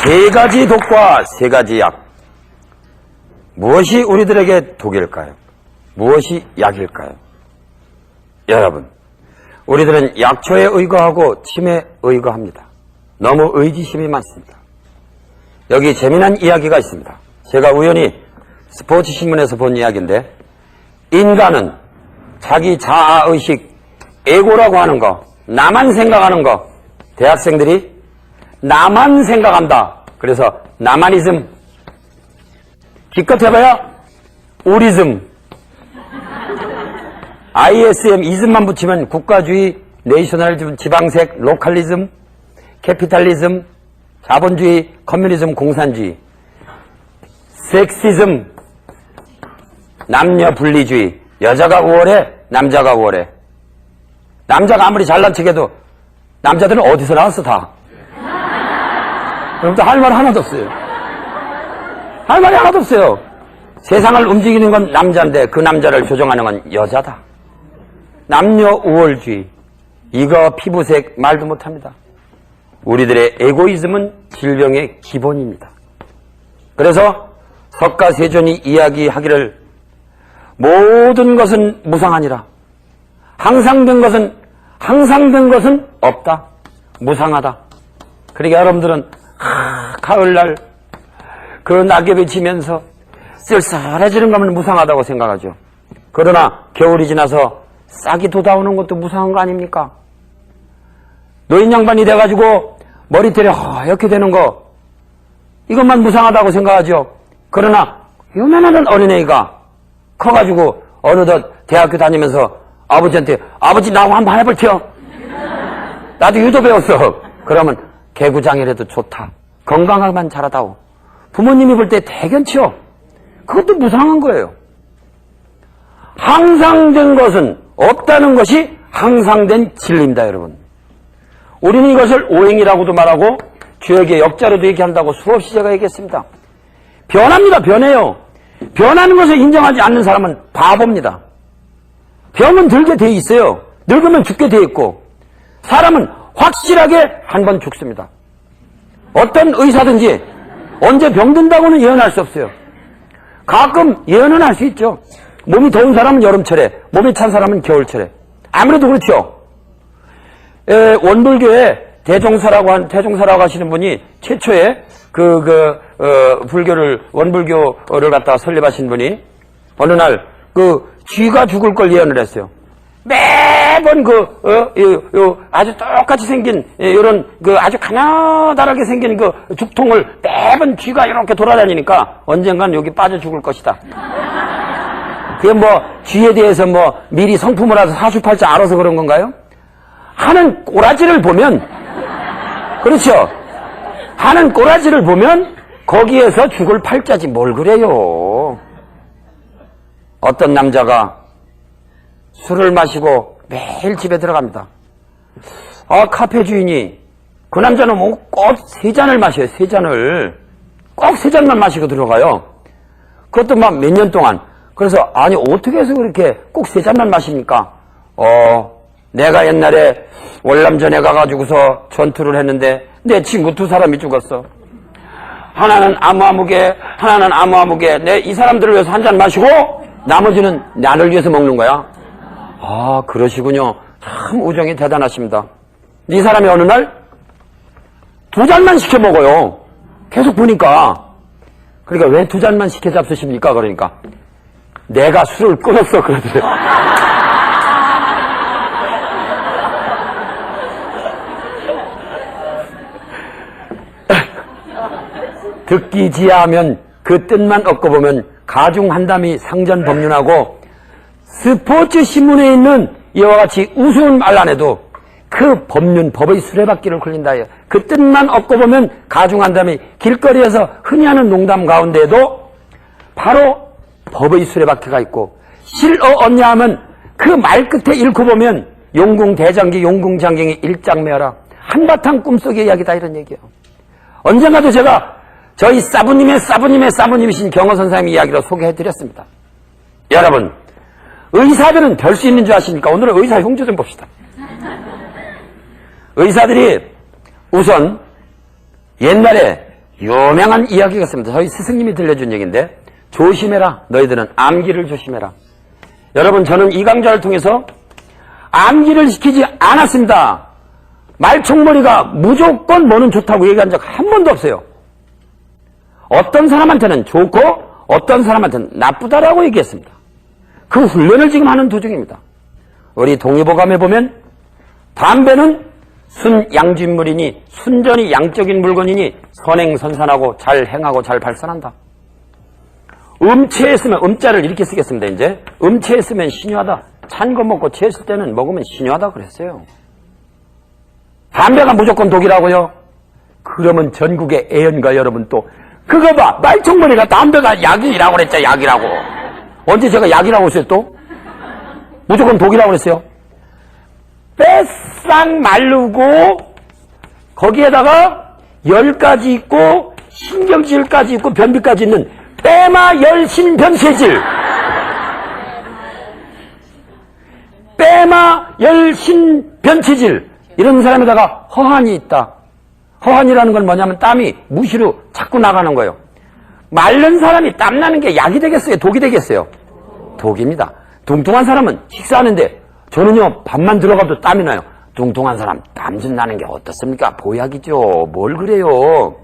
세 가지 독과 세 가지 약. 무엇이 우리들에게 독일까요? 무엇이 약일까요? 여러분, 우리들은 약초에 의거하고 침에 의거합니다. 너무 의지심이 많습니다. 여기 재미난 이야기가 있습니다. 제가 우연히 스포츠 신문에서 본 이야기인데, 인간은 자기 자아의식, 에고라고 하는 거, 나만 생각하는 거, 대학생들이 나만 생각한다. 그래서 나만이즘, 기껏 해봐야 우리즘, ISM 이즘만 붙이면 국가주의, 내셔널즘, 지방색, 로컬리즘, 캐피탈리즘, 자본주의, 커뮤니즘, 공산주의, 섹시즘, 남녀 분리주의, 여자가 우월해, 남자가 우월해. 남자가 아무리 잘난 척해도 남자들은 어디서 나왔어 다. 그럼 또 할 말 하나도 없어요. 할 말이 하나도 없어요. 세상을 움직이는 건 남자인데 그 남자를 조정하는 건 여자다. 남녀 우월주의, 이거 피부색 말도 못합니다. 우리들의 에고이즘은 질병의 기본입니다. 그래서 석가세존이 이야기하기를 모든 것은 무상하니라. 항상된 것은 없다. 무상하다. 그러니까 여러분들은 가을날 그 낙엽이 지면서 쓸쓸해지는 거면 무상하다고 생각하죠. 그러나 겨울이 지나서 싹이 돋아오는 것도 무상한 거 아닙니까? 노인 양반이 돼가지고 머리털이 허옇게 되는 거, 이것만 무상하다고 생각하죠. 그러나 요만한 어린애가 커가지고 어느덧 대학교 다니면서 아버지한테 아버지 나하고 한번 해볼게요. 나도 유도 배웠어. 그러면 개구장이라도 좋다. 건강하게만 자라다오. 부모님이 볼 때 대견치요. 그것도 무상한 거예요. 항상된 것은 없다는 것이 항상된 진리입니다, 여러분. 우리는 이것을 오행이라고도 말하고 주역의 역자로도 얘기한다고 수없이 제가 얘기했습니다. 변합니다. 변해요. 변하는 것을 인정하지 않는 사람은 바보입니다. 병은 들게 돼 있어요. 늙으면 죽게 돼 있고, 사람은 확실하게 한 번 죽습니다. 어떤 의사든지 언제 병든다고는 예언할 수 없어요. 가끔 예언은 할 수 있죠. 몸이 더운 사람은 여름철에, 몸이 찬 사람은 겨울철에. 아무래도 그렇죠. 원불교에 대종사라고 하시는 분이 최초에 불교를, 원불교를 갖다가 설립하신 분이 어느 날 쥐가 죽을 걸 예언을 했어요. 매번 아주 똑같이 생긴, 이런, 아주 가나다랗게 생긴 죽통을 매번 쥐가 이렇게 돌아다니니까 언젠간 여기 빠져 죽을 것이다. 그게 쥐에 대해서 미리 성품을 해서 사주팔자 알아서 그런 건가요? 하는 꼬라지를 보면, 그렇죠? 하는 꼬라지를 보면 거기에서 죽을 팔자지 뭘 그래요. 어떤 남자가 술을 마시고 매일 집에 들어갑니다. 카페 주인이, 그 남자는 꼭 3잔을 마셔요. 3잔을. 꼭 3잔만 마시고 들어가요. 그것도 몇 년 동안. 그래서 아니 어떻게 해서 그렇게 꼭 3잔만 마십니까? 내가 옛날에 월남전에 가가지고서 전투를 했는데 내 친구 2사람이 죽었어. 하나는 아무아무개, 하나는 아무아무개. 이 사람들을 위해서 1잔 마시고 나머지는 나를 위해서 먹는 거야. 그러시군요. 참 우정이 대단하십니다. 이 사람이 어느 날 2잔만 시켜 먹어요. 계속 보니까. 그러니까 왜 2잔만 시켜 잡수십니까? 그러니까 내가 술을 끊었어 그러더래요. 듣기 지하하면 그 뜻만 얻고 보면 가중한담이 상전법륜하고, 스포츠 신문에 있는 이와 같이 우스운 말 안 해도 그 법륜, 법의 수레바퀴를 굴린다 해요. 그 뜻만 얻고 보면 가중한담이 길거리에서 흔히 하는 농담 가운데에도 바로 법의 수레바퀴가 있고, 실어 얻냐 하면 그 말 끝에 잃고 보면 용궁대장기, 용궁장경이 일장매어라. 한바탕 꿈속의 이야기다 이런 얘기예요. 언젠가도 제가 저희 사부님이신 경호 선생님 이야기로 소개해드렸습니다. 여러분, 의사들은 별 수 있는 줄 아십니까? 오늘은 의사 흉조 좀 봅시다. 의사들이 우선 옛날에 유명한 이야기가 있습니다. 저희 스승님이 들려준 얘기인데, 조심해라. 너희들은 암기를 조심해라. 여러분, 저는 이 강좌를 통해서 암기를 시키지 않았습니다. 말총머리가 무조건 뭐는 좋다고 얘기한 적 한 번도 없어요. 어떤 사람한테는 좋고 어떤 사람한테는 나쁘다라고 얘기했습니다. 그 훈련을 지금 하는 도중입니다. 우리 동의보감에 보면 담배는 순양진물이니 순전히 양적인 물건이니 선행선산하고 잘 행하고 잘 발산한다. 음체했으면, 음자를 이렇게 쓰겠습니다. 이제 음체했으면 신유하다. 찬 거 먹고 체했을 때는 먹으면 신유하다 그랬어요. 담배가 무조건 독이라고요? 그러면 전국의 애연가 여러분 또 그거 봐, 말총머리가 담배가 약이라고 그랬죠. 약이라고. 언제 제가 약이라고 했어요 또? 무조건 독이라고 그랬어요. 빼싹 마르고 거기에다가 열까지 있고 신경질까지 있고 변비까지 있는 빼마열신변체질, 빼마열신변체질, 이런 사람에다가 허한이 있다. 허한이라는 건 뭐냐면 땀이 무시로 자꾸 나가는 거예요. 마른 사람이 땀나는 게 약이 되겠어요? 독이 되겠어요? 독입니다. 뚱뚱한 사람은 식사하는데, 저는요 밥만 들어가도 땀이 나요. 뚱뚱한 사람 땀 좀 나는 게 어떻습니까? 보약이죠. 뭘 그래요.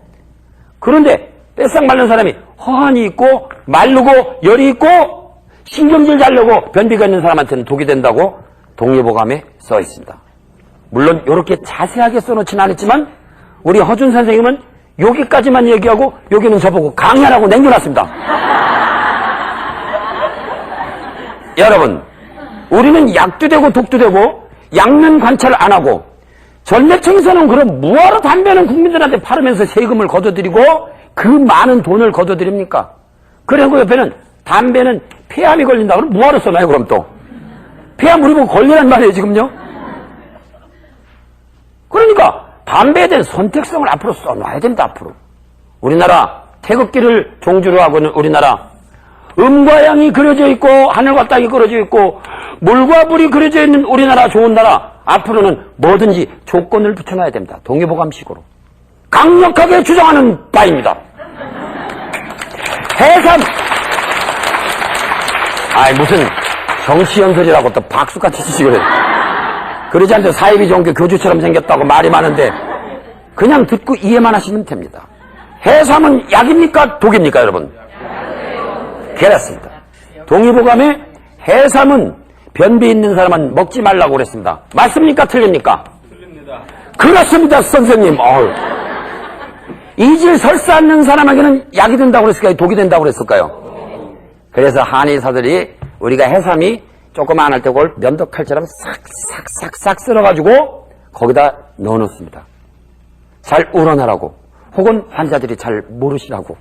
그런데 뺏싹 마른 사람이 허한이 있고 마르고 열이 있고 신경질 자려고 변비가 있는 사람한테는 독이 된다고 동의보감에 써 있습니다. 물론 이렇게 자세하게 써놓지는 않았지만 우리 허준 선생님은 여기까지만 얘기하고 여기는 저보고 강연하고 남겨놨습니다. 여러분, 우리는 약도 되고 독도 되고 약면 관찰을 안 하고 전매청에서는 그럼 뭐하러 담배는 국민들한테 팔으면서 세금을 걷어들이고 그 많은 돈을 걷어들입니까? 그리고 옆에는 담배는 폐암이 걸린다. 그럼 뭐하러 써놔요 그럼 또? 폐암 우리 보고 걸리란 말이에요 지금요? 그러니까 담배에 대한 선택성을 앞으로 써놔야 된다. 앞으로 우리나라 태극기를 종주로 하고 있는 우리나라, 음과 양이 그려져 있고 하늘과 땅이 그려져 있고 물과 불이 그려져 있는 우리나라, 좋은 나라, 앞으로는 뭐든지 조건을 붙여놔야 됩니다. 동의보감식으로 강력하게 주장하는 바입니다. 해삼, 무슨 정치연설이라고 또 박수같이 치시고 그래요. 그러지 않고 사이비 종교 교주처럼 생겼다고 말이 많은데 그냥 듣고 이해만 하시면 됩니다. 해삼은 약입니까? 독입니까 여러분? 그렇습니다. 동의보감에 해삼은 변비 있는 사람은 먹지 말라고 그랬습니다. 맞습니까? 틀립니까? 틀립니다. 그렇습니다 선생님. 이질 설사하는 사람에게는 약이 된다고 그랬을까요? 독이 된다고 그랬을까요? 그래서 한의사들이 우리가 해삼이 조그만 할 때 그걸 면도칼처럼 싹싹싹싹 쓸어가지고 거기다 넣어놓습니다. 잘 우러나라고, 혹은 환자들이 잘 모르시라고.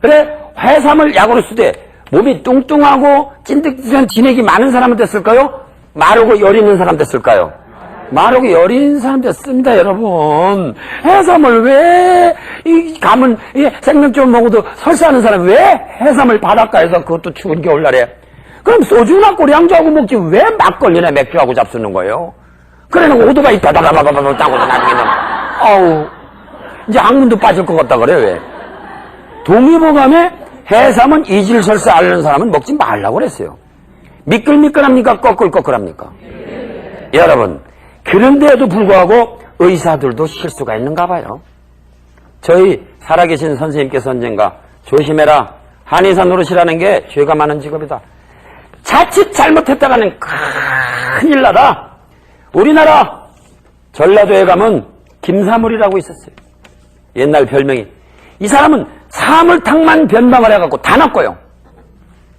그래, 해삼을 약으로 쓰되 몸이 뚱뚱하고 찐득찐득한 진액이 많은 사람한테 쓸까요? 마르고 열 있는 사람한테 쓸까요? 마르고 열 있는 사람한테 씁니다 여러분. 해삼을 왜, 이 감은 생명줄 먹어도 설사하는 사람 왜 해삼을 바닷가에서, 그것도 추운 겨울날에, 그럼 소주나 꼬량주하고 먹지 왜 막걸리나 맥주하고 잡수는 거예요? 그래놓고 오토바이 따다다다다다 따고서 나중에는 이제 항문도 빠질 것 같다 그래. 왜? 동의보감에 해삼은 이질설사 앓는 사람은 먹지 말라고 그랬어요. 미끌미끌합니까? 꺼끌꺼끌합니까? 여러분, 그런데에도 불구하고 의사들도 실수가 있는가 봐요. 저희 살아계신 선생님께서 언젠가 조심해라, 한의사 노릇이라는 게 죄가 많은 직업이다, 자칫 잘못했다가는 큰일 나다. 우리나라 전라도에 가면 김사물이라고 있었어요. 옛날 별명이. 이 사람은 사물탕만 변방을 해갖고 다 낚고요.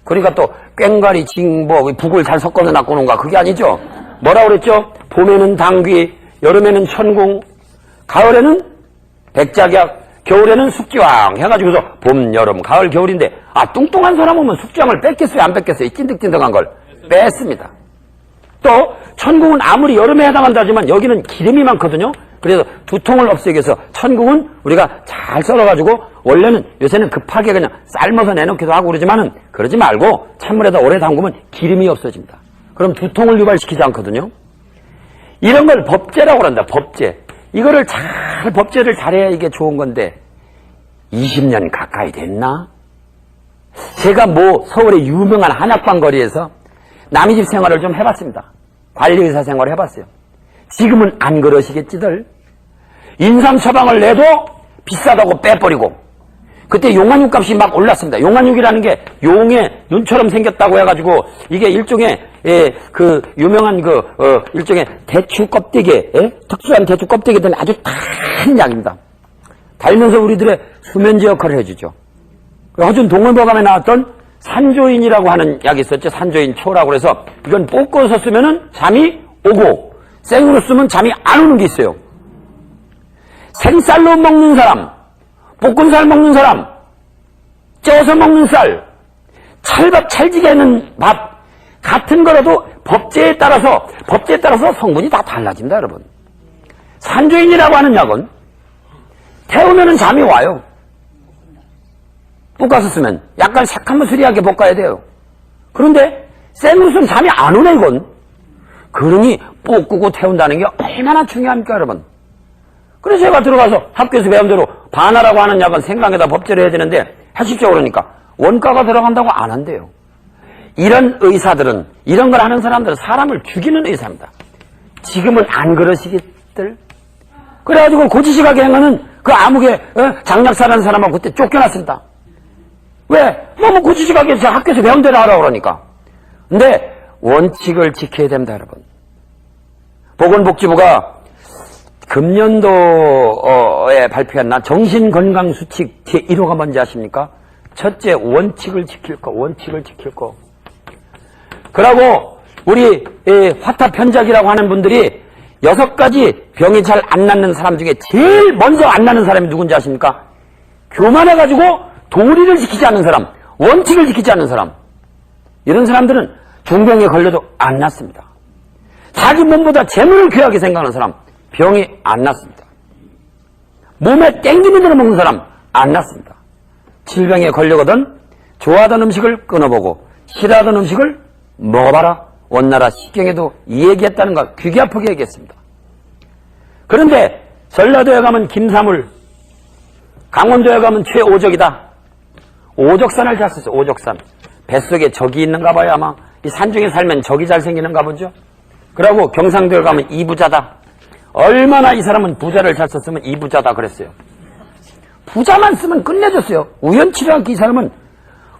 그러니까 또 꽹과리, 징보, 북을 잘 섞어서 낚고는가, 그게 아니죠. 뭐라고 그랬죠? 봄에는 당귀, 여름에는 천궁, 가을에는 백작약, 겨울에는 숙지왕 해가지고서 봄, 여름, 가을, 겨울인데, 뚱뚱한 사람 오면 숙지왕을 뺐겠어요? 안 뺐겠어요? 찐득찐득한 걸 뺐습니다. 또 천궁은 아무리 여름에 해당한다 하지만 여기는 기름이 많거든요. 그래서 두통을 없애기 위해서 천궁은 우리가 잘 썰어가지고, 원래는 요새는 급하게 그냥 삶아서 내놓기도 하고 그러지만은, 그러지 말고 찬물에다 오래 담그면 기름이 없어집니다. 그럼 두통을 유발시키지 않거든요. 이런 걸 법제라고 한다. 법제. 이거를 법제를 잘해야 이게 좋은 건데, 20년 가까이 됐나? 제가 서울의 유명한 한약방 거리에서 남의 집 생활을 좀 해봤습니다. 관리의사 생활을 해봤어요. 지금은 안 그러시겠지들. 인삼 처방을 내도 비싸다고 빼버리고, 그때 용안육 값이 막 올랐습니다. 용안육이라는 게 용의 눈처럼 생겼다고 해가지고 이게 일종의 그 유명한 일종의 대추 껍데기, 특수한 대추 껍데기 든 아주 단 약입니다. 달면서 우리들의 수면제 역할을 해주죠. 허준 동물보감에 나왔던 산조인이라고 하는 약이 있었죠. 산조인 초라고 해서 이건 볶아서 쓰면은 잠이 오고 생으로 쓰면 잠이 안 오는 게 있어요. 생쌀로 먹는 사람, 볶은 살 먹는 사람, 쪄서 먹는 쌀, 찰밥 찰지게 하는 밥 같은 거라도 법제에 따라서 성분이 다 달라집니다, 여러분. 산조인이라고 하는 약은 태우면은 잠이 와요. 볶아서 쓰면 약간 새카무스리하게 볶아야 돼요. 그런데 생으로 쓰면 잠이 안 오네, 이건. 그러니 볶고 태운다는 게 얼마나 중요합니까, 여러분? 그래서 제가 들어가서 학교에서 배운 대로 반하라고 하는 약은 생강에다 법제를 해야 되는데 하십시오 그러니까 원가가 들어간다고 안 한대요. 이런 의사들은, 이런 걸 하는 사람들은 사람을 죽이는 의사입니다. 지금은 안 그러시겠들? 그래가지고 고지식하게 행하는 그 암흑의 장약사라는 사람하고 그때 쫓겨났습니다. 왜? 너무 고지식하게 학교에서 배운 대로 하라고 그러니까. 근데 원칙을 지켜야 됩니다, 여러분. 보건복지부가 금년도에 발표한 정신건강수칙 제1호가 뭔지 아십니까? 첫째, 원칙을 지킬 거. 그러고 우리 화타편작이라고 하는 분들이 6가지 병이 잘 안 낫는 사람 중에 제일 먼저 안 낫는 사람이 누군지 아십니까? 교만해가지고 도리를 지키지 않는 사람, 원칙을 지키지 않는 사람. 이런 사람들은 중병에 걸려도 안 낫습니다. 자기 몸보다 재물을 귀하게 생각하는 사람, 병이 안 낫습니다. 몸에 땡김이 들어 먹는 사람 안 낫습니다. 질병에 걸려거든 좋아하던 음식을 끊어보고 싫어하던 음식을 먹어봐라. 원나라 식경에도 이 얘기했다는 거 귀기 아프게 얘기했습니다. 그런데 전라도에 가면 김사물, 강원도에 가면 최오적이다. 오적산을 잤었어요. 오적산. 뱃속에 적이 있는가 봐요. 아마 이 산중에 살면 적이 잘생기는가 보죠. 그러고 경상도에 가면 이부자다. 얼마나 이 사람은 부자를 잘 썼으면 이부자다 그랬어요. 부자만 쓰면 끝내줬어요. 우연치를 않게 이 사람은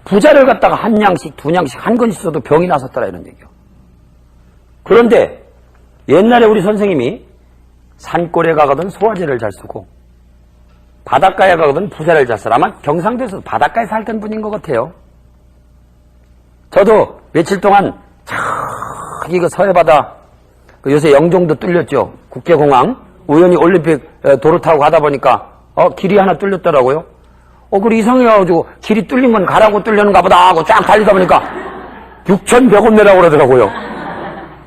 부자를 갖다가 한 양씩, 두 양씩, 한 건씩 써도 병이 났었더라 이런 얘기요. 그런데 옛날에 우리 선생님이 산골에 가거든 소화제를 잘 쓰고 바닷가에 가거든 부자를 잘 쓰라. 아마 경상도에서 바닷가에 살던 분인 것 같아요. 저도 며칠 동안 저기 그 서해바다 요새 영종도 뚫렸죠. 국제공항. 우연히 올림픽 도로 타고 가다 보니까 길이 하나 뚫렸더라고요. 그래 이상해가지고 길이 뚫린 건 가라고 뚫렸는가 보다 하고 쫙 달리다 보니까 6,100원내라고 그러더라고요.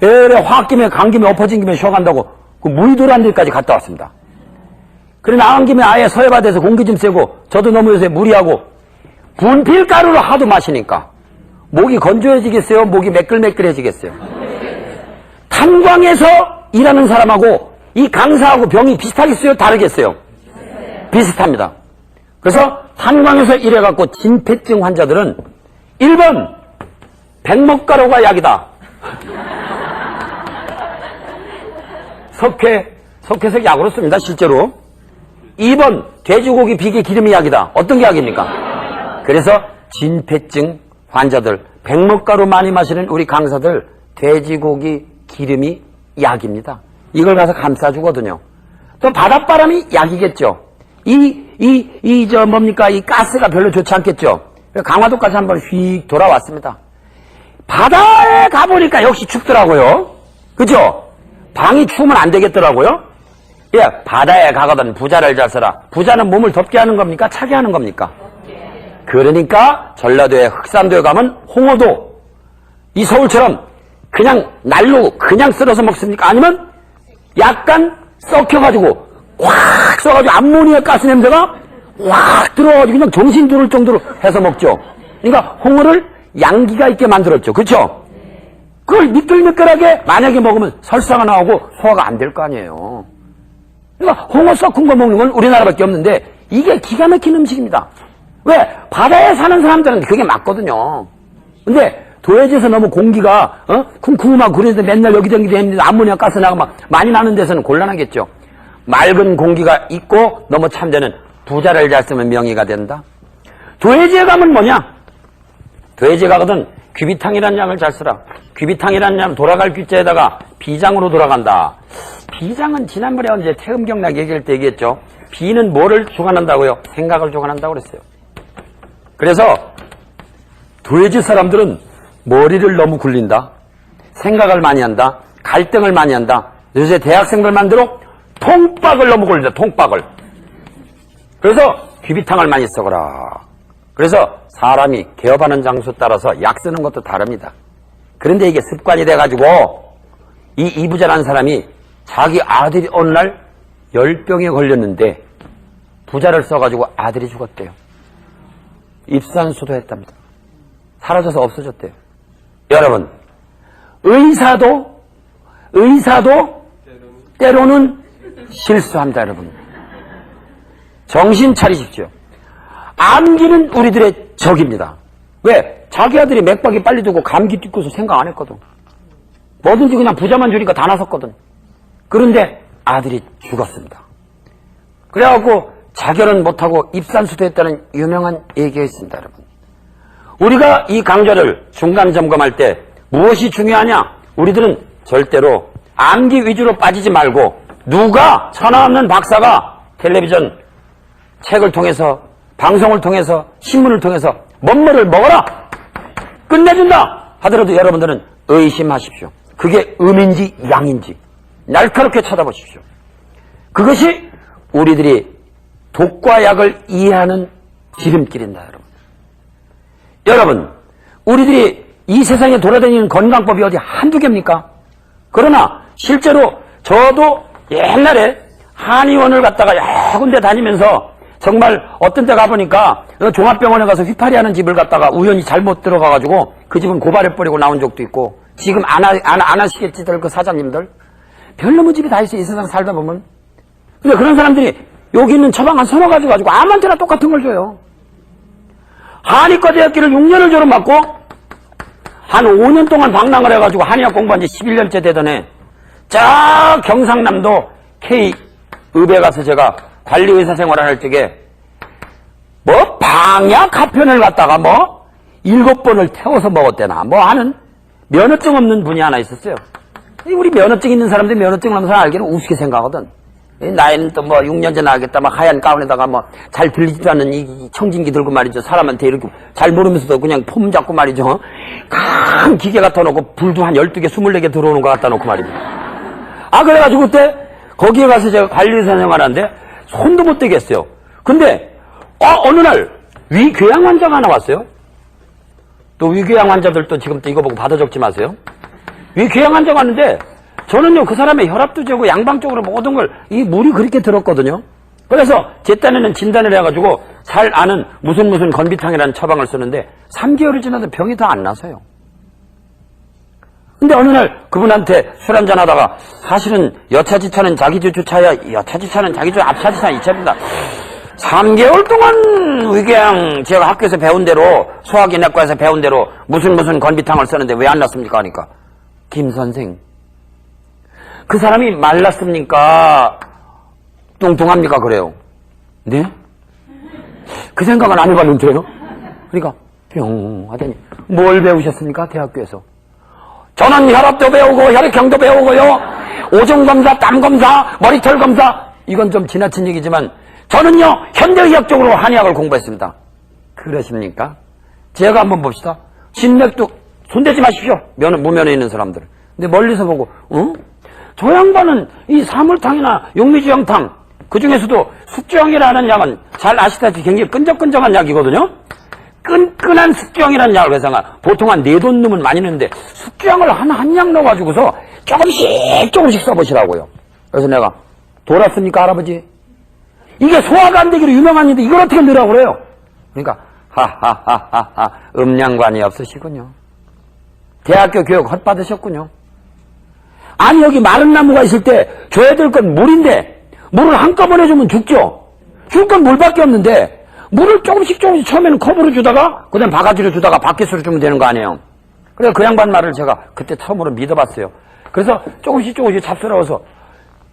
에래 화학 김에 간 김에 엎어진 김에 쉬어간다고 그 무의도란 데까지 갔다 왔습니다. 그래 나간 김에 아예 서해바다에서 공기 좀 쐬고 저도 너무 요새 무리하고 분필가루를 하도 마시니까 목이 건조해지겠어요? 목이 매끌매끌해지겠어요? 탄광에서 일하는 사람하고 이 강사하고 병이 비슷하겠어요? 다르겠어요? 비슷합니다. 그래서 탄광에서 일해갖고 진폐증 환자들은 1번 백목가루가 약이다. 석회색 약으로 씁니다. 실제로. 2번 돼지고기 비계 기름이 약이다. 어떤 게 약입니까? 그래서 진폐증 환자들 백목가루 많이 마시는 우리 강사들 돼지고기 기름이 약입니다. 이걸 가서 감싸주거든요. 또 바닷바람이 약이겠죠. 이 가스가 별로 좋지 않겠죠. 강화도까지 한번 휙 돌아왔습니다. 바다에 가보니까 역시 춥더라고요. 그죠? 방이 추우면 안 되겠더라고요. 예, 바다에 가거든 부자를 잘 써라. 부자는 몸을 덥게 하는 겁니까? 차게 하는 겁니까? 그러니까 전라도에 흑산도에 가면 홍어도 이 서울처럼 그냥 날로 그냥 썰어서 먹습니까? 아니면 약간 썩혀가지고 확 써가지고 암모니아 가스 냄새가 확 들어가지고 그냥 정신 들을 정도로 해서 먹죠. 그러니까 홍어를 양기가 있게 만들었죠. 그렇죠? 그걸 미끌미끌하게 만약에 먹으면 설사가 나오고 소화가 안 될 거 아니에요. 그러니까 홍어 썩은 거 먹는 건 우리나라밖에 없는데 이게 기가 막힌 음식입니다. 왜? 바다에 사는 사람들은 그게 맞거든요. 근데 도해지에서 너무 공기가 쿵쿵하고 그래서 맨날 여기저기 다니는데 암모니아 가스 나가 막 많이 나는 데서는 곤란하겠죠. 맑은 공기가 있고 너무 참되는 부자를 잘 쓰면 명의가 된다. 도해지에 가면 뭐냐? 도해지에 가거든 귀비탕이라는 약을 잘 쓰라. 귀비탕이라는 약은 돌아갈 귀자에다가 비장으로 돌아간다. 비장은 지난번에 언제 태음경락 얘기할 때 얘기했죠. 비는 뭐를 주관한다고요? 생각을 주관한다고 그랬어요. 그래서 도해지 사람들은 머리를 너무 굴린다. 생각을 많이 한다. 갈등을 많이 한다. 요새 대학생들 만들어 통박을 너무 굴린다. 통박을. 그래서 귀비탕을 많이 써거라. 그래서 사람이 개업하는 장소 따라서 약 쓰는 것도 다릅니다. 그런데 이게 습관이 돼가지고 이 이부자라는 사람이 자기 아들이 어느 날 열병에 걸렸는데 부자를 써가지고 아들이 죽었대요. 입산수도했답니다. 사라져서 없어졌대요. 여러분, 의사도 때로는 실수합니다, 여러분. 정신 차리십시오. 암기는 우리들의 적입니다. 왜? 자기 아들이 맥박이 빨리 두고 감기 뛰고서 생각 안 했거든. 뭐든지 그냥 부자만 주니까 다 나섰거든. 그런데 아들이 죽었습니다. 그래갖고 자결은 못하고 입산수도했다는 유명한 얘기가 있습니다, 여러분. 우리가 이 강좌를 중간 점검할 때 무엇이 중요하냐? 우리들은 절대로 암기 위주로 빠지지 말고 누가 천하 없는 박사가 텔레비전, 책을 통해서, 방송을 통해서, 신문을 통해서 뭔뭐를 먹어라! 끝내준다! 하더라도 여러분들은 의심하십시오. 그게 음인지 양인지 날카롭게 쳐다보십시오. 그것이 우리들이 독과 약을 이해하는 지름길입니다, 여러분. 여러분, 우리들이 이 세상에 돌아다니는 건강법이 어디 한두 개입니까? 그러나 실제로 저도 옛날에 한의원을 갔다가 여러 군데 다니면서 정말 어떤 데 가보니까 종합병원에 가서 휘파리하는 집을 갔다가 우연히 잘못 들어가가지고 그 집은 고발해버리고 나온 적도 있고 지금 안 하시겠지들 그 사장님들 별놈의 집이 다 있어 이 세상 살다 보면. 근데 그런 사람들이 여기 있는 처방 한 서너 가지 가지고 아무한테나 똑같은 걸 줘요. 한의과 대학교를 6년을 졸업받고 한 5년 동안 방랑을 해가지고 한의학 공부한 지 11년째 되더니 저 경상남도 K읍에 가서 제가 관리의사 생활을 할 적에 뭐 방약 합편을 갖다가 뭐 7번을 태워서 먹었대나 뭐 하는 면허증 없는 분이 하나 있었어요. 우리 면허증 있는 사람들 면허증 없는 사람 알기는 우습게 생각하거든. 나이는 또 뭐 6년째 나겠다 막 하얀 가운에다가 뭐 잘 들리지도 않는 이 청진기 들고 말이죠. 사람한테 이렇게 잘 모르면서도 그냥 폼 잡고 말이죠. 큰 기계 갖다 놓고 불도 한 12개 24개 들어오는 거 갖다 놓고 말이죠. 그래가지고 그때 거기에 가서 제가 관리의사 생활하는데 손도 못 대겠어요. 근데 어느 날 위궤양 환자가 하나 왔어요. 또 위궤양 환자들도 지금 또 이거 보고 받아 적지 마세요. 위궤양 환자가 왔는데 저는요 그 사람의 혈압도 재고 양방적으로 모든 걸 이 물이 그렇게 들었거든요. 그래서 제 딴에는 진단을 해가지고 잘 아는 무슨 건비탕이라는 처방을 쓰는데 3개월이 지나도 병이 더 안 나서요. 근데 어느 날 그분한테 술 한잔 하다가 사실은 여차지차는 자기주 주차야 여차지차는 자기주 앞차지차는 이차입니다. 3개월 동안 위궤양 제가 학교에서 배운 대로 소화기내과에서 배운 대로 무슨 건비탕을 쓰는데 왜 안 났습니까? 하니까 김 선생 그 사람이 말랐습니까? 뚱뚱합니까? 그래요. 네? 그 생각은 안 해봤는데요? 그러니까 뿅 하더니 뭘 배우셨습니까? 대학교에서. 저는 혈압도 배우고 혈액형도 배우고요. 오종검사, 땀검사, 머리털 검사 이건 좀 지나친 얘기지만 저는요 현대의학적으로 한의학을 공부했습니다. 그러십니까? 제가 한번 봅시다. 진맥도 손대지 마십시오. 무면에 있는 사람들. 근데 멀리서 보고 저 양반은 이 사물탕이나 용미지형탕 그중에서도 숙주형이라는 약은 잘 아시다시피 굉장히 끈적끈적한 약이거든요. 끈끈한 숙주형이라는 약을 회사가 보통 한 4돈 넣으면 많이 넣는데 숙주형을 한 약 넣어가지고서 조금씩 써보시라고요. 그래서 내가 돌았습니까 할아버지? 이게 소화가 안 되기로 유명한 일인데 이걸 어떻게 넣으라고 그래요? 그러니까 하하하하하 음량관이 없으시군요. 대학교 교육 헛받으셨군요. 아니 여기 마른 나무가 있을 때 줘야 될 건 물인데 물을 한꺼번에 주면 죽죠. 줄 건 물밖에 없는데 물을 조금씩 처음에는 컵으로 주다가 그다음 바가지로 주다가 바켓으로 주면 되는 거 아니에요. 그래서 그 양반 말을 제가 그때 처음으로 믿어봤어요. 그래서 조금씩 잡스러워서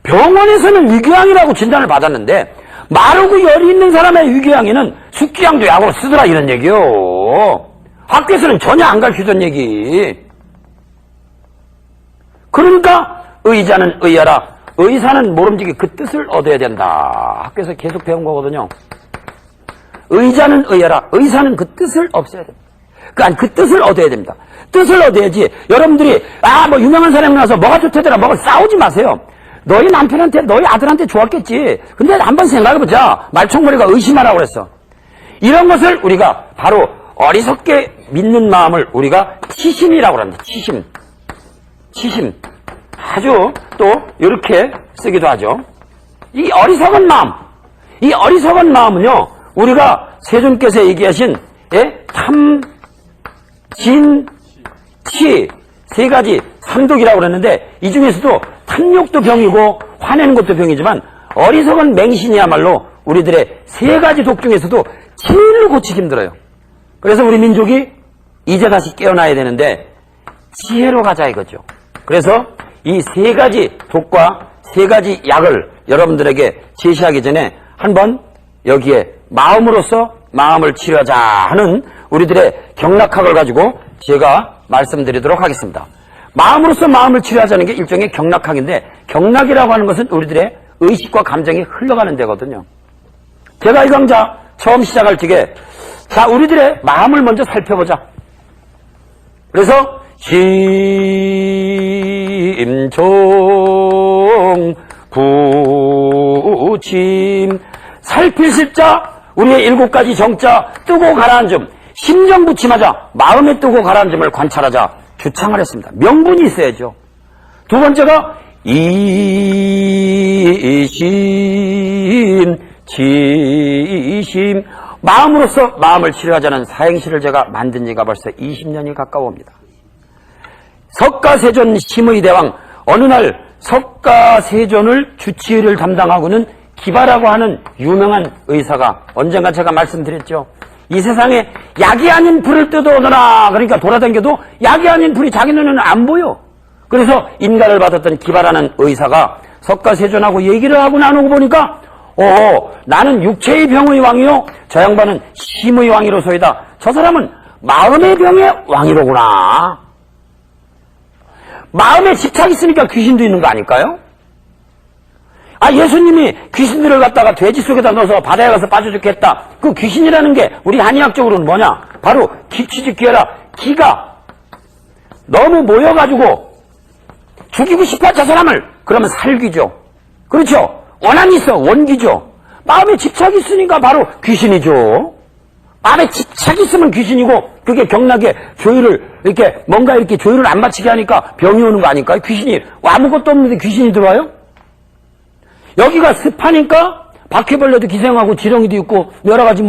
병원에서는 위궤양이라고 진단을 받았는데 마르고 열이 있는 사람의 위궤양에는 숙취양도 약으로 쓰더라 이런 얘기요. 학교에서는 전혀 안 가르치던 얘기. 그러니까 의자는 의하라. 의사는 모름지기 그 뜻을 얻어야 된다. 학교에서 계속 배운 거거든요. 의자는 의하라. 의사는 그 뜻을 없애야 됩니다. 그 뜻을 얻어야 됩니다. 뜻을 얻어야지. 여러분들이 뭐 유명한 사람이 나와서 뭐가 좋다더라 뭐가 싸우지 마세요. 너희 남편한테 너희 아들한테 좋았겠지. 근데 한번 생각해보자. 말총머리가 의심하라고 그랬어. 이런 것을 우리가 바로 어리석게 믿는 마음을 우리가 치심이라고 합니다. 치심. 아주 또 이렇게 쓰기도 하죠. 이 어리석은 마음은요. 우리가 세존께서 얘기하신 탐, 진, 치 세 가지 삼독이라고 그랬는데 이 중에서도 탐욕도 병이고 화내는 것도 병이지만 어리석은 맹신이야말로 우리들의 세 가지 독 중에서도 제일 고치기 힘들어요. 그래서 우리 민족이 이제 다시 깨어나야 되는데 지혜로 가자 이거죠. 그래서 이 세 가지 독과 세 가지 약을 여러분들에게 제시하기 전에 한번 여기에 마음으로서 마음을 치료하자 하는 우리들의 경락학을 가지고 제가 말씀드리도록 하겠습니다. 마음으로서 마음을 치료하자는 게 일종의 경락학인데 경락이라고 하는 것은 우리들의 의식과 감정이 흘러가는 데거든요. 제가 이 강좌 처음 시작할 적에 자 우리들의 마음을 먼저 살펴보자. 그래서 심정 부침 살필 십자 우리의 7가지 정자 뜨고 가라앉음 심정 부침하자 마음에 뜨고 가라앉음을 관찰하자 주창을 했습니다. 명분이 있어야죠. 두 번째가 이심 지심 마음으로서 마음을 치료하자는 사행시를 제가 만든 지가 벌써 20년이 가까워옵니다. 석가세존 심의 대왕 어느 날 석가세존을 주치의를 담당하고는 기바라고 하는 유명한 의사가 언젠가 제가 말씀드렸죠. 이 세상에 약이 아닌 불을 뜯어오너라. 그러니까 돌아다녀도 약이 아닌 불이 자기 눈에는 안 보여. 그래서 인가를 받았던 기바라는 의사가 석가세존하고 얘기를 하고 나누고 보니까 나는 육체의 병의 왕이요 저 양반은 심의 왕이로소이다. 저 사람은 마음의 병의 왕이로구나. 마음에 집착이 있으니까 귀신도 있는 거 아닐까요? 예수님이 귀신들을 갖다가 돼지 속에다 넣어서 바다에 가서 빠져 죽겠다. 그 귀신이라는 게 우리 한의학적으로는 뭐냐? 바로 기취직기해라. 기가 너무 모여가지고 죽이고 싶어 저 사람을. 그러면 살귀죠. 그렇죠? 원한이 있어. 원기죠. 마음에 집착이 있으니까 바로 귀신이죠. 마음에 집착이 있으면 귀신이고 그게 경락에 조율을 이렇게 뭔가 이렇게 조율을 안 맞추게 하니까 병이 오는 거 아닐까요? 귀신이 아무것도 없는데 귀신이 들어와요? 여기가 습하니까 바퀴벌레도 기생하고 지렁이도 있고 여러 가지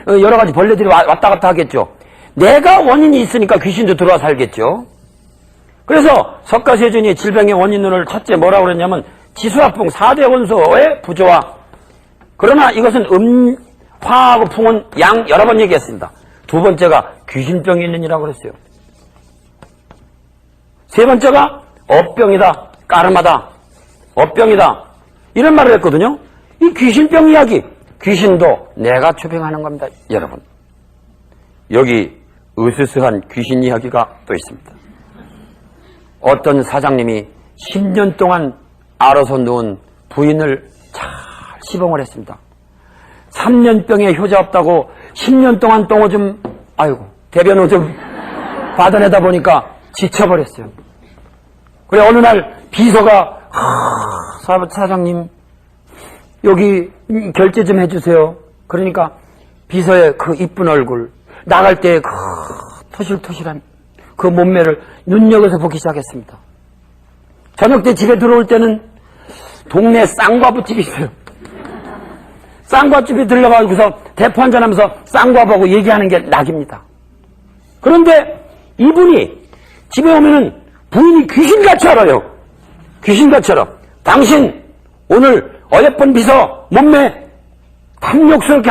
여러 가지 벌레들이 왔다 갔다 하겠죠. 내가 원인이 있으니까 귀신도 들어와 살겠죠. 그래서 석가세존이 질병의 원인을 첫째 뭐라고 그랬냐면 지수화풍 4대 원소의 부조화. 그러나 이것은 화하고 풍은 양 여러 번 얘기했습니다. 두 번째가 귀신병이 있는 이라고 그랬어요. 세 번째가 업병이다. 까름하다. 업병이다. 이런 말을 했거든요. 이 귀신병 이야기, 귀신도 내가 주병하는 겁니다. 여러분, 여기 으스스한 귀신 이야기가 또 있습니다. 어떤 사장님이 10년 동안 알아서 누운 부인을 잘 시봉을 했습니다. 3년병에 효자 없다고 10년 동안 똥오줌 대변 오줌 받아내다 보니까 지쳐버렸어요. 그래 어느 날 비서가 사장님 여기 결제 좀 해주세요. 그러니까 비서의 그 이쁜 얼굴 나갈 때 그 토실토실한 그 몸매를 눈여겨서 보기 시작했습니다. 저녁 때 집에 들어올 때는 동네 쌍과부집이 있어요. 쌍과집에 들러가고서 대포 한잔하면서 쌍과부하고 얘기하는 게 낙입니다. 그런데 이분이 집에 오면은 부인이 귀신같이 알아요. 귀신같이 알아. 당신 오늘 어여쁜 비서 몸매 탐욕스럽게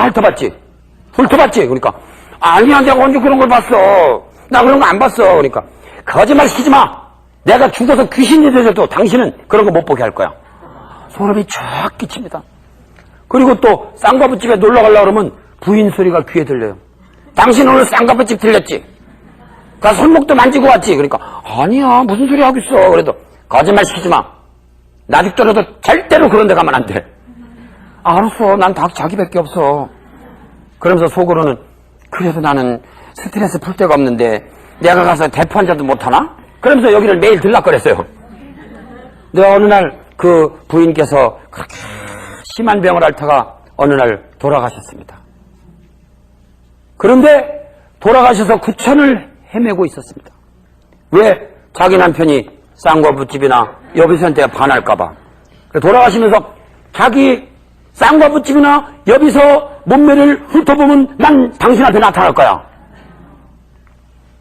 훑어봤지. 그러니까, 아니야, 내가 언제 그런 걸 봤어. 나 그런 거 안 봤어. 그러니까, 거짓말 시키지 마. 내가 죽어서 귀신이 되셔도 당신은 그런 거 못 보게 할 거야. 소름이 쫙 끼칩니다. 그리고 또 쌍꺼풀집에 놀러 가려고 그러면 부인 소리가 귀에 들려요. 당신 오늘 쌍꺼풀집 들렸지? 나 손목도 만지고 왔지? 그러니까, 아니야, 무슨 소리 하고 있어. 그래도, 거짓말 시키지 마. 나 죽더라도 절대로 그런 데 가면 안 돼. 알았어. 난 자기밖에 없어. 그러면서 속으로는, 그래도 나는 스트레스 풀 데가 없는데 내가 가서 대포 한 잔도 못하나? 그러면서 여기를 매일 들락거렸어요. 근데 어느 날 그 부인께서 그렇게 심한 병을 앓다가 어느 날 돌아가셨습니다. 그런데 돌아가셔서 구천을 헤매고 있었습니다. 왜? 자기 남편이 쌍꺼풀집이나 여비서한테 반할까봐. 돌아가시면서 자기 쌍꺼풀집이나 여비서 몸매를 훑어보면 난 당신한테 나타날 거야.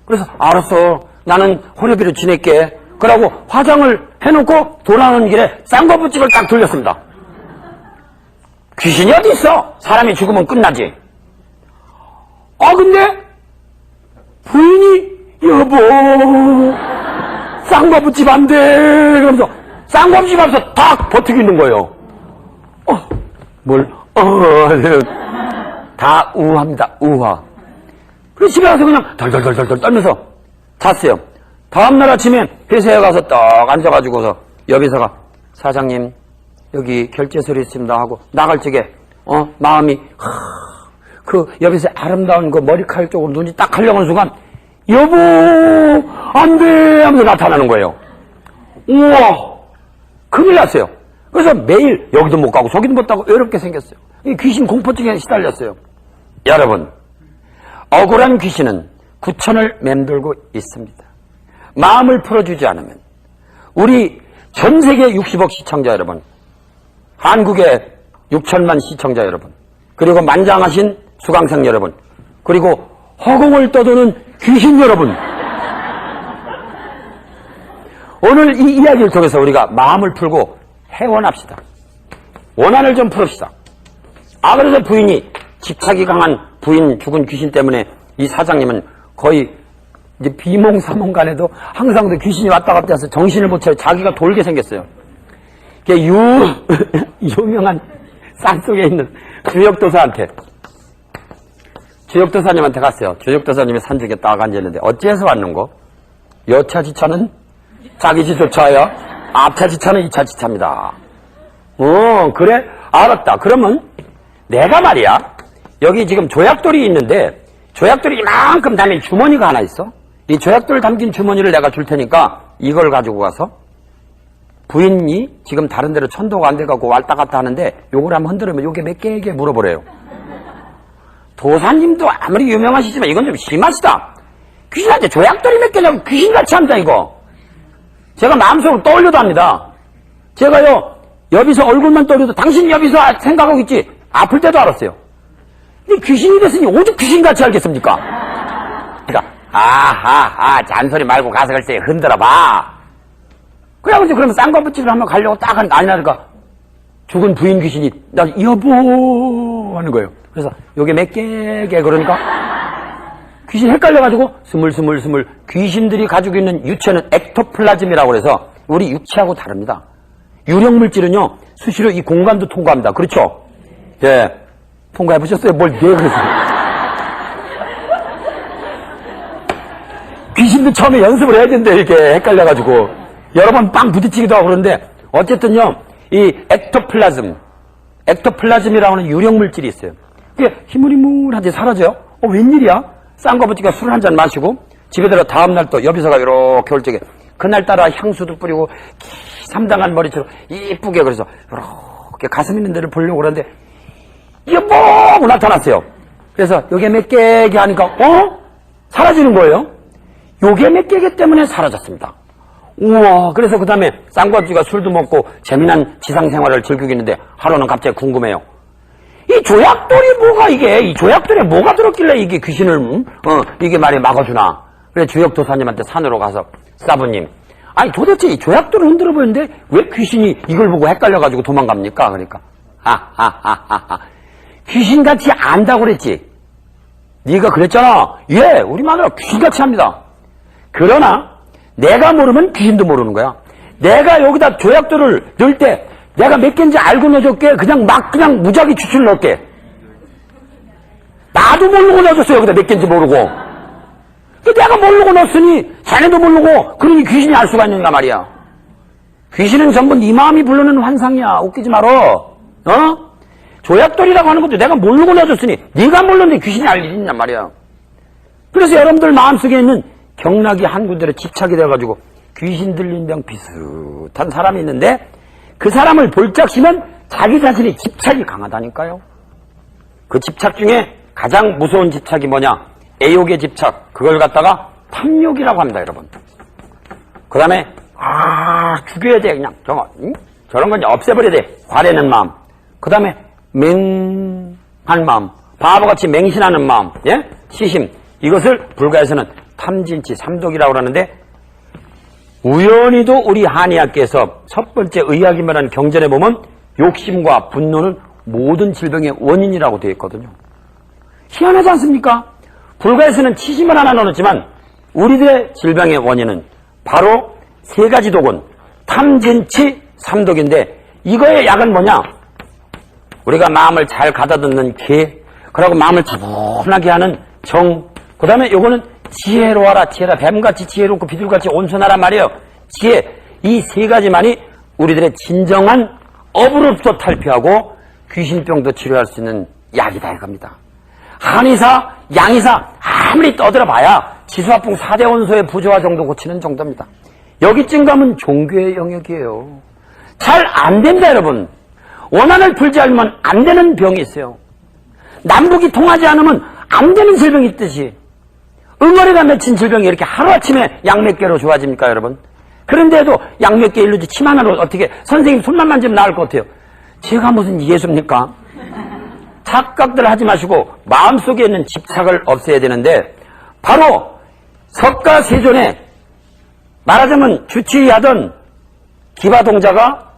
그래서 알았어. 나는 호래비로 지낼게. 그러고 화장을 해놓고 돌아오는 길에 쌍꺼풀집을 딱 들렸습니다. 귀신이 어디 있어? 사람이 죽으면 끝나지. 근데 부인이 여보 쌍꺼풀집 안 돼. 그러면서 쌍꺼풀집 앞에서 딱 버티고 있는 거예요. 다 우화입니다. 우화. 그래서 집에 가서 그냥 덜덜덜덜 떨면서 잤어요. 다음날 아침에 회사에 가서 딱 앉아가지고서 여비서가 사장님 여기 결제서류 있습니다 하고 나갈 적에 마음이 그 여비서의 아름다운 그 머리칼 쪽으로 눈이 딱 하려고 하는 순간 여보 안 돼 하면서 나타나는 거예요. 우와 큰일 났어요. 그래서 매일 여기도 못 가고 저기도 못 가고 외롭게 생겼어요. 귀신 공포증에 시달렸어요. 여러분 억울한 귀신은 구천을 맴돌고 있습니다. 마음을 풀어주지 않으면 우리 전 세계 60억 시청자 여러분, 한국의 6천만 시청자 여러분, 그리고 만장하신 수강생 여러분, 그리고 허공을 떠도는 귀신 여러분, 오늘 이 이야기를 통해서 우리가 마음을 풀고 해원합시다. 원한을 좀 풀읍시다. 그래서 부인이 집착이 강한 부인 죽은 귀신 때문에 이 사장님은 거의 이제 비몽사몽간에도 항상 그 귀신이 왔다 갔다 해서 정신을 못 차려 자기가 돌게 생겼어요. 유명한 산속에 있는 주역도사한테, 주역도사님한테 갔어요. 주역도사님이 산중에 딱 앉아있는데 어째서 왔는고? 여차지차는 자기지조차예요. 앞차지차는 이차지차입니다. 그래? 알았다. 그러면 내가 말이야 여기 지금 조약돌이 있는데 조약돌이 이만큼 담긴 주머니가 하나 있어. 이 조약돌 담긴 주머니를 내가 줄 테니까 이걸 가지고 가서 부인이 지금 다른 데로 천도가 안 돼갖고 왔다 갔다 하는데 요걸 한번 흔들으면 요게 몇 개에게 물어보래요. 도사님도 아무리 유명하시지만 이건 좀 심하시다. 귀신한테 조약돌이 몇 개냐고 귀신같이 한다 이거. 제가 마음속으로 떠올려도 합니다. 제가요 여비서 얼굴만 떠올려도 당신 여비서 생각하고 있지 아플 때도 알았어요. 근데 귀신이 됐으니 오죽 귀신같이 알겠습니까? 그러니까 잔소리 말고 가서 글쎄 흔들어봐. 그래가지고 그러면 쌍꺼풀집을 한번 가려고 딱 아니라니까 죽은 부인 귀신이 나 여보 하는 거예요. 그래서 요게 몇 개게 그러니까 귀신 헷갈려가지고 스물스물 귀신들이 가지고 있는 유체는 액토플라즘이라고 그래서 우리 육체하고 다릅니다. 유령물질은요 수시로 이 공간도 통과합니다. 그렇죠? 예. 통과해보셨어요? 뭘 그랬어요? 귀신도 처음에 연습을 해야 된대, 이렇게 헷갈려가지고. 여러 번 빵 부딪히기도 하고 그러는데, 어쨌든요, 이 액토플라즘이라고 하는 유령물질이 있어요. 그게 희물희물하게 사라져요. 웬일이야? 쌍꺼풀집가 술 한 잔 마시고, 집에 들어 다음날 또 여비서가 이렇게 올 적에, 그날따라 향수도 뿌리고, 삼당한 머리처럼 이쁘게 그래서, 이렇게 가슴 있는 데를 보려고 그러는데, 여보! 하고 나타났어요. 그래서 요게 몇 개게 하니까 사라지는 거예요. 요게 몇 개게 때문에 사라졌습니다. 우와. 그래서 그 다음에 쌍꺼풀집가 술도 먹고 재미난 지상생활을 즐기고 있는데 하루는 갑자기 궁금해요. 이 조약돌이 뭐가 이 조약돌에 뭐가 들었길래 이게 귀신을 이게 말이 막아주나. 그래 주역도사님한테 산으로 가서 사부님 아니 도대체 이 조약돌을 흔들어 보는데 왜 귀신이 이걸 보고 헷갈려가지고 도망갑니까? 그러니까 귀신같이 안다고 그랬지. 네가 그랬잖아. 예, 우리 마누라 귀신같이 합니다. 그러나 내가 모르면 귀신도 모르는 거야. 내가 여기다 조약돌을 넣을 때 내가 몇 개인지 알고 넣어줄게. 그냥 무작위 추출 넣을게. 나도 모르고 넣어줬어. 여기다 몇 개인지 모르고. 내가 모르고 넣었으니 자네도 모르고 그러니 귀신이 알 수가 있는가 말이야. 귀신은 전부 네 마음이 부르는 환상이야. 웃기지 말어. 조약돌이라고 하는 것도 내가 모르고 넣어줬으니 네가 몰랐는데 귀신이 알 일이 있냔 말이야. 그래서 여러분들 마음속에 있는 경락이 한 군데로 집착이 돼가지고 귀신 들린 병 비슷한 사람이 있는데 그 사람을 볼짝시면 자기 자신의 집착이 강하다니까요. 그 집착 중에 가장 무서운 집착이 뭐냐? 애욕의 집착. 그걸 갖다가 탐욕이라고 합니다, 여러분. 그 다음에 죽여야 돼. 그냥 저런 건 없애버려야 돼. 화내는 마음. 그 다음에 맹한 마음. 바보같이 맹신하는 마음. 예? 시심. 이것을 불가에서는 탐진치, 삼독이라고 하는데 우연히도 우리 한의학계에서 첫 번째 의학이 말하는 경전에 보면 욕심과 분노는 모든 질병의 원인이라고 되어 있거든요. 희한하지 않습니까? 불가에서는 치심을 하나 넣었지만 우리들의 질병의 원인은 바로 세 가지 독은 탐진치, 삼독인데 이거의 약은 뭐냐? 우리가 마음을 잘 가다듬는 개, 그리고 마음을 차분하게 하는 정, 그 다음에 요거는 지혜로워라. 지혜라. 뱀같이 지혜롭고 비둘같이 온순하란 말이에요. 지혜. 이 세 가지만이 우리들의 진정한 업으로부터 탈피하고 귀신병도 치료할 수 있는 약이다 이겁니다. 한의사, 양의사 아무리 떠들어봐야 지수화풍 4대 원소의 부조화 정도 고치는 정도입니다. 여기쯤 가면 종교의 영역이에요. 잘 안 된다 여러분. 원한을 풀지 않으면 안 되는 병이 있어요. 남북이 통하지 않으면 안 되는 질병이 있듯이 응어리가 맺힌 질병이 이렇게 하루아침에 약 몇 개로 좋아집니까 여러분? 그런데도 약 몇 개 일루지 침 하나로 어떻게 선생님 손만 만지면 나을 것 같아요. 제가 무슨 예수입니까? 착각들 하지 마시고 마음속에 있는 집착을 없애야 되는데 바로 석가세존에 말하자면 주치의하던 기바동자가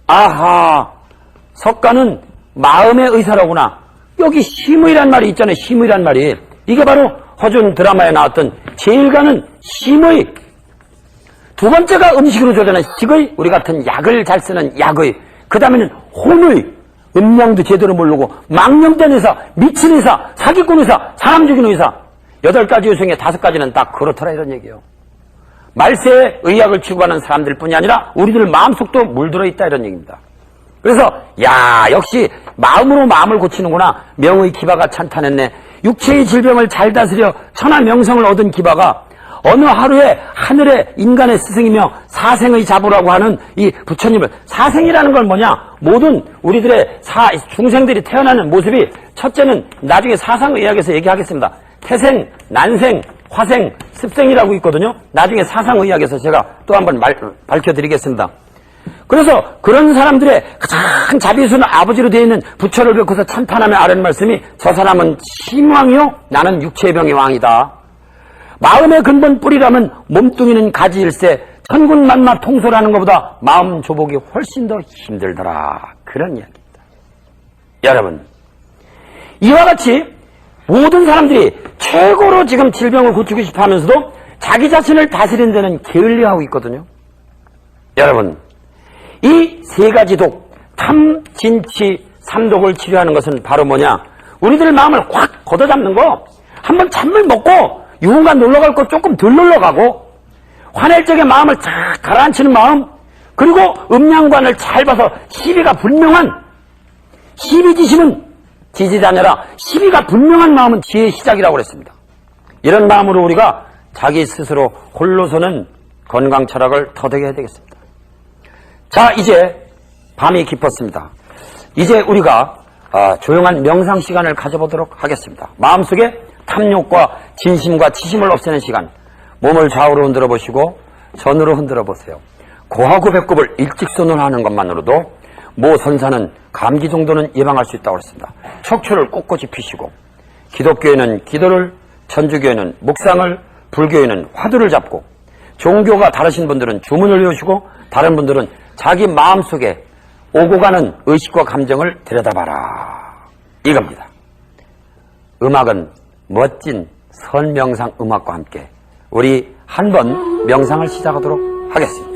아하 석가는 마음의 의사라구나. 여기 심의란 말이 있잖아요. 심의란 말이. 이게 바로 허준 드라마에 나왔던 제일 가는 심의. 두 번째가 음식으로 조절하는 식의, 우리 같은 약을 잘 쓰는 약의. 그 다음에는 혼의. 음양도 제대로 모르고 망령된 의사, 미친 의사, 사기꾼 의사, 사람 죽이는 의사. 8가지 요소에 5가지는 딱 그렇더라 이런 얘기예요. 말세에 의학을 취급하는 사람들 뿐이 아니라 우리들 마음속도 물들어 있다 이런 얘기입니다. 그래서 야 역시 마음으로 마음을 고치는구나. 명의 기바가 찬탄했네. 육체의 질병을 잘 다스려 천하 명성을 얻은 기바가 어느 하루에 하늘의 인간의 스승이며 사생의 자부라고 하는 이 부처님을, 사생이라는 건 뭐냐? 모든 우리들의 중생들이 태어나는 모습이 첫째는 나중에 사상의학에서 얘기하겠습니다. 태생, 난생, 화생, 습생이라고 있거든요. 나중에 사상의학에서 제가 또 한번 밝혀드리겠습니다. 그래서 그런 사람들의 가장 자비스러운 아버지로 되어 있는 부처를 뵙고서 찬탄하며 아는 말씀이 저 사람은 심왕이요 나는 육체의 병의 왕이다. 마음의 근본 뿌리라면 몸뚱이는 가지일세 천군만마 통솔하는 것보다 마음 조복이 훨씬 더 힘들더라. 그런 이야기입니다. 여러분 이와 같이 모든 사람들이 최고로 지금 질병을 고치고 싶어 하면서도 자기 자신을 다스리는 데는 게을리하고 있거든요. 여러분 이 세 가지 독, 탐, 진치, 삼독을 치료하는 것은 바로 뭐냐? 우리들 마음을 확 걷어잡는 거. 한번 찬물 먹고 유흥가 놀러갈 거 조금 덜 놀러가고 화낼 적에 마음을 쫙 가라앉히는 마음, 그리고 음양관을 잘 봐서 시비가 분명한, 시비지심은 지지자 아니라 시비가 분명한 마음은 지혜의 시작이라고 그랬습니다. 이런 마음으로 우리가 자기 스스로 홀로서는 건강 철학을 터득해야 되겠습니다. 자, 이제 밤이 깊었습니다. 이제 우리가 조용한 명상 시간을 가져보도록 하겠습니다. 마음속에 탐욕과 진심과 치심을 없애는 시간. 몸을 좌우로 흔들어 보시고 전으로 흔들어 보세요. 고하고 배꼽을 일직선으로 하는 것만으로도 모 선사는 감기 정도는 예방할 수 있다고 했습니다. 척추를 꼿꼿이 펴시고, 기독교에는 기도를, 천주교에는 묵상을, 불교에는 화두를 잡고, 종교가 다르신 분들은 주문을 외우시고, 다른 분들은 자기 마음속에 오고 가는 의식과 감정을 들여다봐라. 이겁니다. 음악은 멋진 선명상 음악과 함께 우리 한번 명상을 시작하도록 하겠습니다.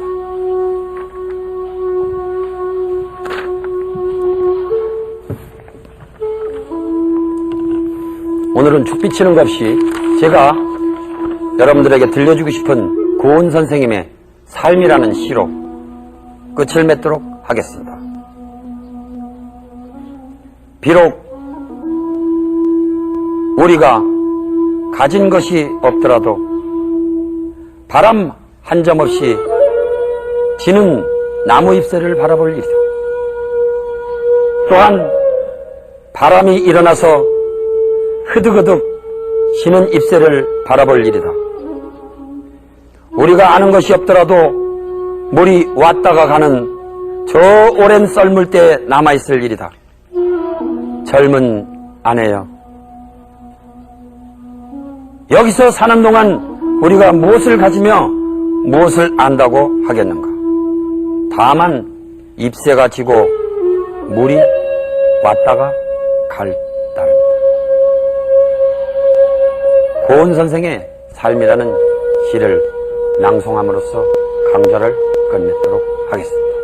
오늘은 죽 비치는 것 없이 제가 여러분들에게 들려주고 싶은 고은 선생님의 삶이라는 시로 끝을 맺도록 하겠습니다. 비록 우리가 가진 것이 없더라도 바람 한 점 없이 지는 나무 잎새를 바라볼 일이다. 또한 바람이 일어나서 흐득흐득 지는 잎새를 바라볼 일이다. 우리가 아는 것이 없더라도 물이 왔다가 가는 저 오랜 썰물대에 남아있을 일이다. 젊은 아내여, 여기서 사는 동안 우리가 무엇을 가지며 무엇을 안다고 하겠는가? 다만 잎새가 지고 물이 왔다가 갈 따름이다. 고은 선생의 삶이라는 시를 낭송함으로써 강좌를 끝맺도록 하겠습니다.